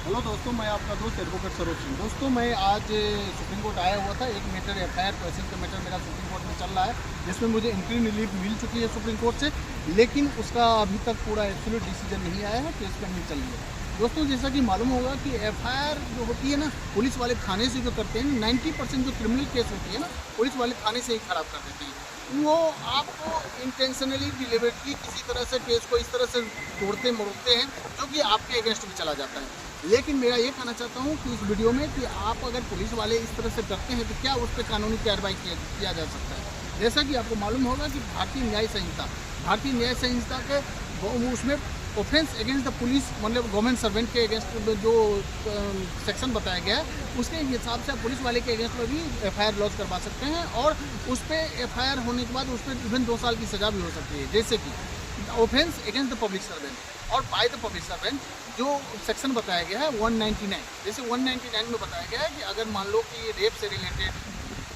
Hello दोस्तों, मैं आपका दोस्त एडवोकेट सरोज सिंह। दोस्तों, मैं आज सुप्रीम कोर्ट आया हुआ था। एक मैटर एफआईआर तहसील का मैटर मेरा सुप्रीम कोर्ट में चल रहा है, जिसमें मुझे इंटरिम रिलीफ मिल चुकी है सुप्रीम कोर्ट से, लेकिन उसका अभी तक पूरा एब्सोल्यूट डिसीजन नहीं आया है। केस पेंडिंग चल रही है। दोस्तों, जैसा कि मालूम होगा कि एफआईआर जो होती है ना, पुलिस वाले थाने से जो करते हैं, 90% जो क्रिमिनल केस होती है ना, पुलिस वाले थाने से ही खराब कर देते हैं। वो आपको इंटेंशनली डिलिबरेटली किसी तरह से केस को इस तरह से तोड़ते मोड़ते हैं, जो कि आपके अगेंस्ट भी चला जाता है। लेकिन मेरा ये कहना चाहता हूँ कि इस वीडियो में कि आप अगर पुलिस वाले इस तरह से करते हैं तो क्या उस पर कानूनी कार्रवाई किया जा सकता है। जैसा कि आपको मालूम होगा कि भारतीय न्याय संहिता के उसमें ऑफेंस अगेंस्ट द पुलिस, मतलब गवर्नमेंट सर्वेंट के अगेंस्ट जो सेक्शन बताया गया है, उसके हिसाब से आप पुलिस वाले के अगेंस्ट में भी एफआईआर लॉन्च करवा सकते हैं, और उस पर एफआईआर होने के बाद उस पर इवन 2 साल की सज़ा भी हो सकती है। जैसे कि offence against the public servant और बाय द पब्लिक सर्वेंट जो सेक्शन बताया गया है 199, जैसे 199 में बताया गया है कि अगर मान लो कि रेप से रिलेटेड,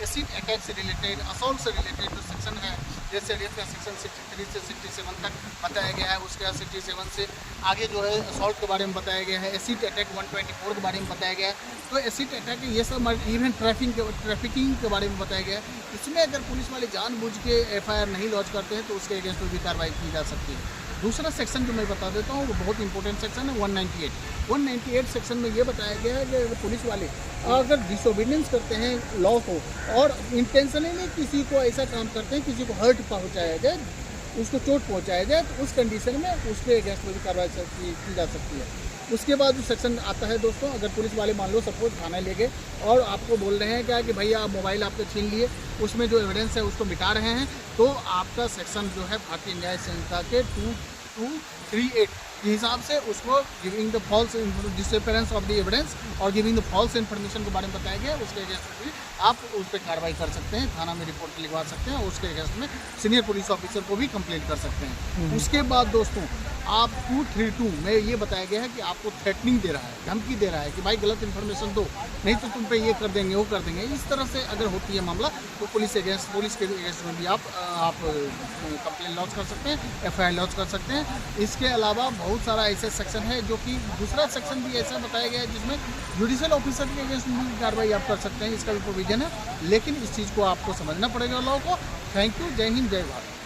एसिड अटैक से रिलेटेड, असॉल्ट से रिलेटेड जो सेक्शन है, जैसे रेप का सेक्शन 63 से 67 तक बताया गया है, उसके बाद 67 से आगे जो है असॉल्ट के बारे में बताया गया है, एसिड अटैक 124 के बारे में बताया गया है। तो एसिड अटैक ये सब, इवन ट्रैफिकिंग के बारे में बताया गया है। इसमें अगर पुलिस वाले जानबूझ के एफआईआर नहीं लॉन्च करते हैं तो उसके अगेंस्ट में भी कार्रवाई की जा सकती है। दूसरा सेक्शन जो मैं बता देता हूँ वो बहुत इंपॉर्टेंट सेक्शन है 198 सेक्शन में ये बताया गया है कि अगर पुलिस वाले अगर डिसोबीडियंस करते हैं लॉ को और इंटेंशनली किसी को ऐसा काम करते हैं, किसी को हर्ट पहुँचाया जाए, उसको चोट पहुँचाया जाए, तो उस कंडीशन में उसके अगेंस्ट में भी कार्रवाई की जा सकती है। उसके बाद जो सेक्शन आता है दोस्तों, अगर पुलिस वाले मान लो सपोज थाने ले गए और आपको बोल रहे हैं क्या कि भैया आप मोबाइल आपके छीन लिए, उसमें जो एविडेंस है उसको मिटा रहे हैं, तो आपका सेक्शन जो है भारतीय न्याय संहिता के 2238 के हिसाब से उसको giving the false disappearance of the evidence और गिविंग द फॉल्स इन्फॉर्मेशन के बारे में बताया गया। उसके अगेंस्ट भी आप उस पर कार्रवाई कर सकते हैं, थाना में रिपोर्ट लिखवा सकते हैं, उसके अगेंस्ट में सीनियर पुलिस ऑफिसर को भी कंप्लेंट कर सकते हैं। उसके बाद दोस्तों, आप 232 में ये बताया गया है कि आपको थ्रेटनिंग दे रहा है, धमकी दे रहा है कि भाई गलत इन्फॉर्मेशन दो, नहीं तो तुम पे ये कर देंगे, वो कर देंगे। इस तरह से अगर होती है मामला तो पुलिस के अगेंस्ट में भी आप कंप्लेंट लॉन्च कर सकते हैं, एफआईआर लॉन्च कर सकते हैं। इसके अलावा बहुत सारा ऐसे सेक्शन है जो कि दूसरा सेक्शन भी ऐसा बताया गया है जिसमें जुडिशियल ऑफिसर के अगेंस्ट भी कार्रवाई आप कर सकते हैं, इसका भी प्रोविजन है। लेकिन इस चीज़ को आपको समझना पड़ेगा लॉ को। Thank you. जय हिंद, जय भारत।